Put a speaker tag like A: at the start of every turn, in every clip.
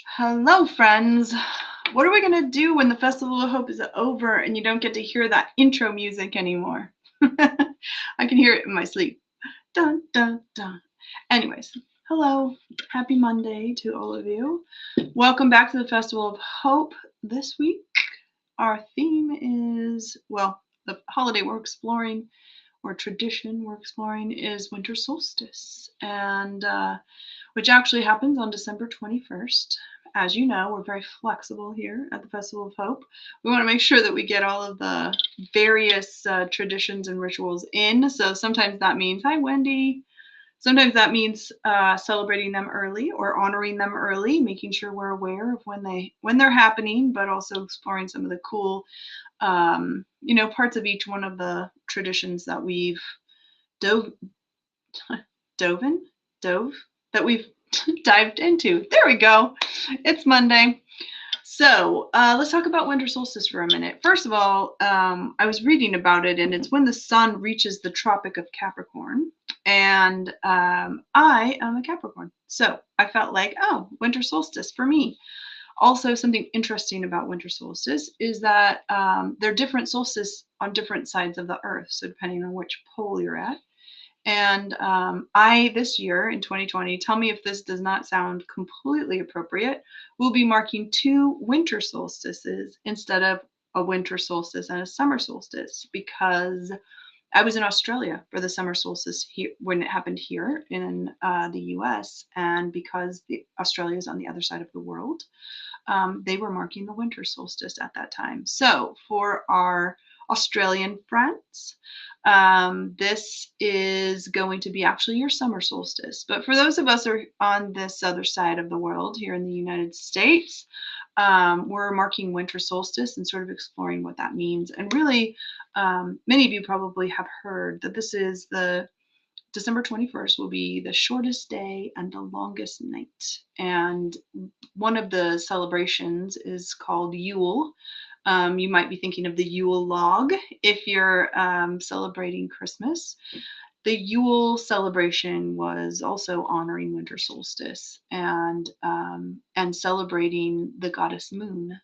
A: Hello, friends. What are we going to do when the Festival of Hope is over and you don't get to hear that intro music anymore? I can hear it in my sleep. Dun, dun, dun. Anyways, hello. Happy Monday to all of you. Welcome back to the Festival of Hope. This week, our theme is, well, the holiday we're exploring or tradition we're exploring is Winter Solstice, and which actually happens on December 21st. As you know, we're very flexible here at the Festival of Hope. We want to make sure that we get all of the various traditions and rituals in. So sometimes that means, hi, Wendy. Sometimes that means celebrating them early or honoring them early, making sure we're aware of when they're happening, but also exploring some of the cool, parts of each one of the traditions that we've dove that we've dived into. There we go. It's Monday. So let's talk about winter solstice for a minute. First of all, I was reading about it, and it's when the sun reaches the Tropic of Capricorn. And I am a Capricorn. So I felt like, oh, winter solstice for me. Also, something interesting about winter solstice is that there are different solstices on different sides of the earth. So depending on which pole you're at. And this year in 2020, tell me if this does not sound completely appropriate, we'll be marking two winter solstices instead of a winter solstice and a summer solstice, because I was in Australia for the summer solstice here when it happened here in the US. And because Australia is on the other side of the world, they were marking the winter solstice at that time. So for our Australian friends, this is going to be actually your summer solstice. But for those of us who are on this other side of the world here in the United States, we're marking winter solstice and sort of exploring what that means. And really, many of you probably have heard that this is the December 21st will be the shortest day and the longest night. And one of the celebrations is called Yule. You might be thinking of the Yule log if you're celebrating Christmas. The Yule celebration was also honoring winter solstice and celebrating the goddess Moon.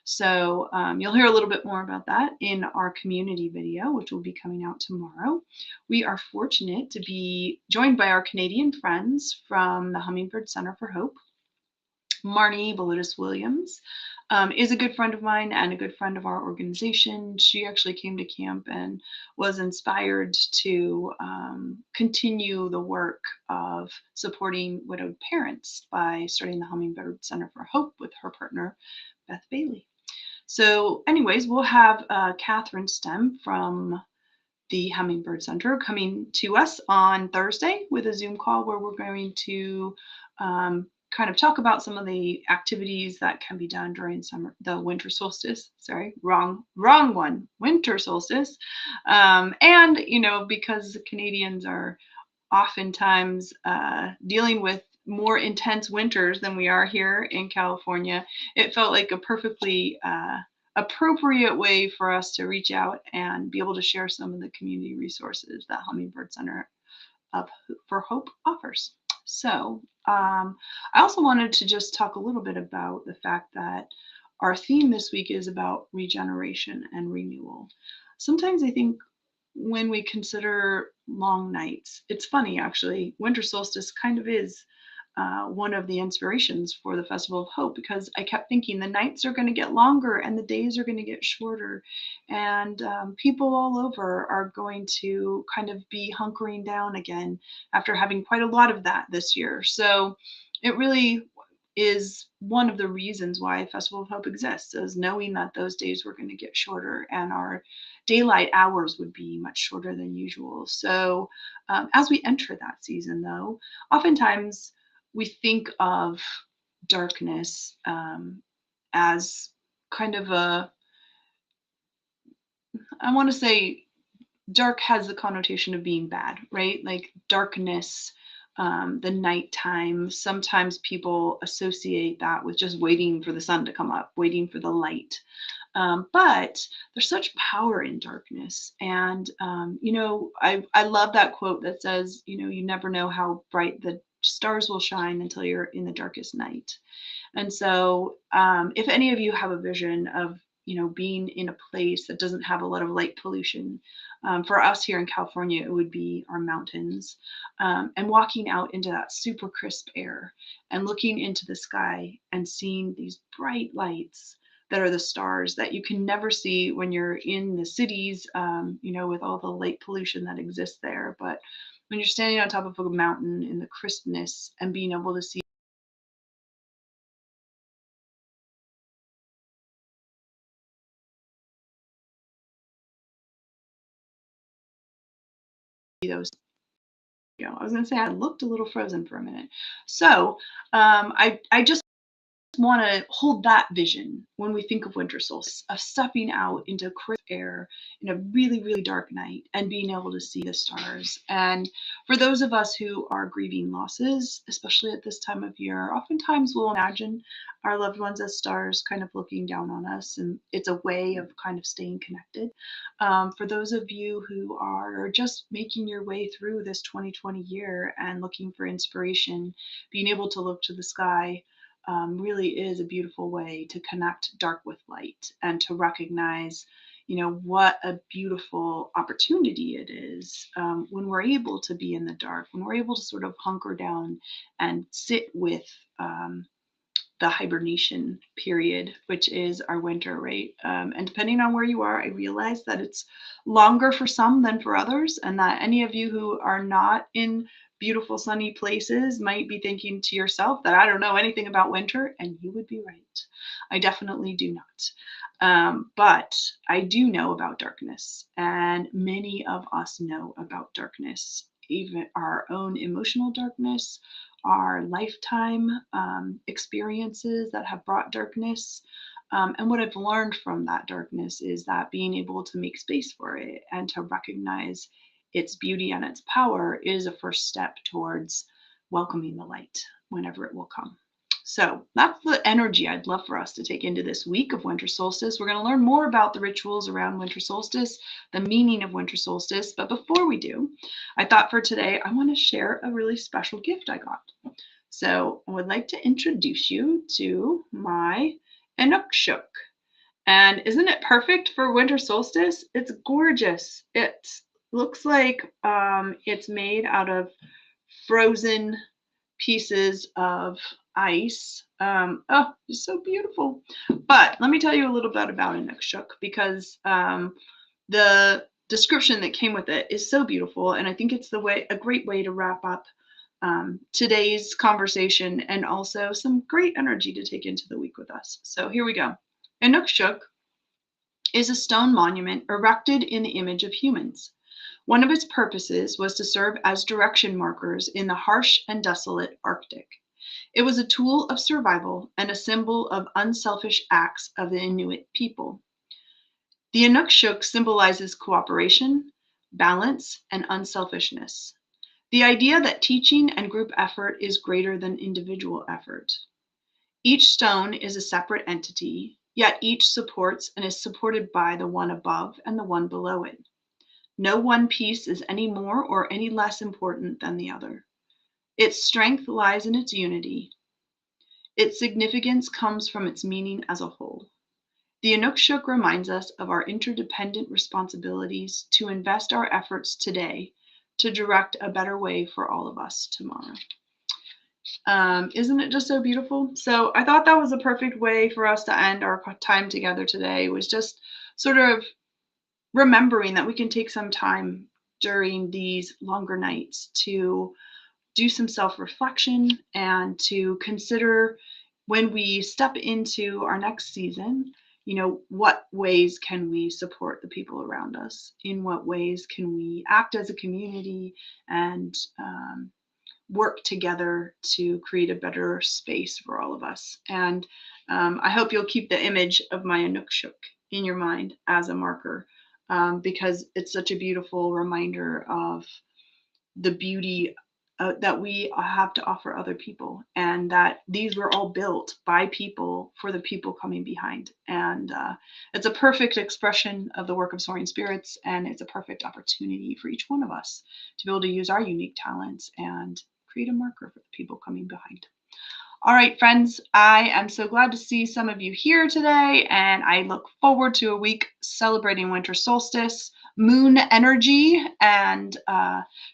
A: So you'll hear a little bit more about that in our community video, which will be coming out tomorrow. We are fortunate to be joined by our Canadian friends from the Hummingbird Center for Hope. Marnie Beludis Williams is a good friend of mine and a good friend of our organization. She actually came to camp and was inspired to continue the work of supporting widowed parents by starting the Hummingbird Center for Hope with her partner, Beth Bailey. So anyways, we'll have Catherine Stem from the Hummingbird Center coming to us on Thursday with a Zoom call where we're going to kind of talk about some of the activities that can be done during the winter solstice. Sorry, wrong one, winter solstice. And, because Canadians are oftentimes dealing with more intense winters than we are here in California, it felt like a perfectly appropriate way for us to reach out and be able to share some of the community resources that Hummingbird Center for Hope offers. So I also wanted to just talk a little bit about the fact that our theme this week is about regeneration and renewal. Sometimes I think when we consider long nights, it's funny actually, winter solstice kind of is one of the inspirations for the Festival of Hope, because I kept thinking the nights are going to get longer and the days are going to get shorter, and people all over are going to kind of be hunkering down again after having quite a lot of that this year. So it really is one of the reasons why Festival of Hope exists, is knowing that those days were going to get shorter and our daylight hours would be much shorter than usual. So as we enter that season, though, oftentimes we think of darkness as kind of I want to say dark has the connotation of being bad, right? Like darkness, the nighttime. Sometimes people associate that with just waiting for the sun to come up, waiting for the light. But there's such power in darkness. And, I love that quote that says, you never know how bright the stars will shine until you're in the darkest night. And so, if any of you have a vision of, being in a place that doesn't have a lot of light pollution, for us here in California, it would be our mountains, and walking out into that super crisp air and looking into the sky and seeing these bright lights that are the stars that you can never see when you're in the cities, with all the light pollution that exists there. But when you're standing on top of a mountain in the crispness and being able to see those, I was going to say I looked a little frozen for a minute. So I just want to hold that vision when we think of winter solstice, of stepping out into crisp air in a really, really dark night and being able to see the stars. And for those of us who are grieving losses, especially at this time of year, oftentimes we'll imagine our loved ones as stars kind of looking down on us, and it's a way of kind of staying connected. For those of you who are just making your way through this 2020 year and looking for inspiration, being able to look to the sky really is a beautiful way to connect dark with light and to recognize, what a beautiful opportunity it is, when we're able to be in the dark, when we're able to sort of hunker down and sit with the hibernation period, which is our winter, right? And depending on where you are, I realize that it's longer for some than for others, and that any of you who are not in beautiful sunny places might be thinking to yourself that I don't know anything about winter, and you would be right. I definitely do not. But I do know about darkness, and many of us know about darkness, even our own emotional darkness, our lifetime experiences that have brought darkness. And what I've learned from that darkness is that being able to make space for it and to recognize its beauty and its power is a first step towards welcoming the light whenever it will come. So that's the energy I'd love for us to take into this week of winter solstice. We're going to learn more about the rituals around winter solstice, the meaning of winter solstice. But before we do, I thought for today, I want to share a really special gift I got. So I would like to introduce you to my Inukshuk. And isn't it perfect for winter solstice? It's gorgeous. It looks like it's made out of frozen pieces of ice. Oh, it's so beautiful. But let me tell you a little bit about Inukshuk, because the description that came with it is so beautiful, and I think it's a great way to wrap up today's conversation, and also some great energy to take into the week with us. So here we go. Inukshuk is a stone monument erected in the image of humans. One of its purposes was to serve as direction markers in the harsh and desolate Arctic. It was a tool of survival and a symbol of unselfish acts of the Inuit people. The Inukshuk symbolizes cooperation, balance, and unselfishness. The idea that teaching and group effort is greater than individual effort. Each stone is a separate entity, yet each supports and is supported by the one above and the one below it. No one piece is any more or any less important than the other. Its strength lies in its unity. Its significance comes from its meaning as a whole. The Inukshuk reminds us of our interdependent responsibilities to invest our efforts today to direct a better way for all of us tomorrow. Isn't it just so beautiful? So I thought that was a perfect way for us to end our time together today, was just sort of remembering that we can take some time during these longer nights to do some self-reflection and to consider, when we step into our next season, what ways can we support the people around us? In what ways can we act as a community and work together to create a better space for all of us? And I hope you'll keep the image of my Inukshuk in your mind as a marker, because it's such a beautiful reminder of the beauty that we have to offer other people, and that these were all built by people for the people coming behind. And it's a perfect expression of the work of soaring spirits, and it's a perfect opportunity for each one of us to be able to use our unique talents and create a marker for the people coming behind. All right, friends, I am so glad to see some of you here today, and I look forward to a week celebrating winter solstice, moon energy, and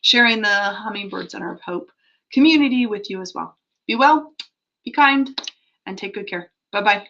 A: sharing the Hummingbird Center of Hope community with you as well. Be well, be kind, and take good care. Bye-bye.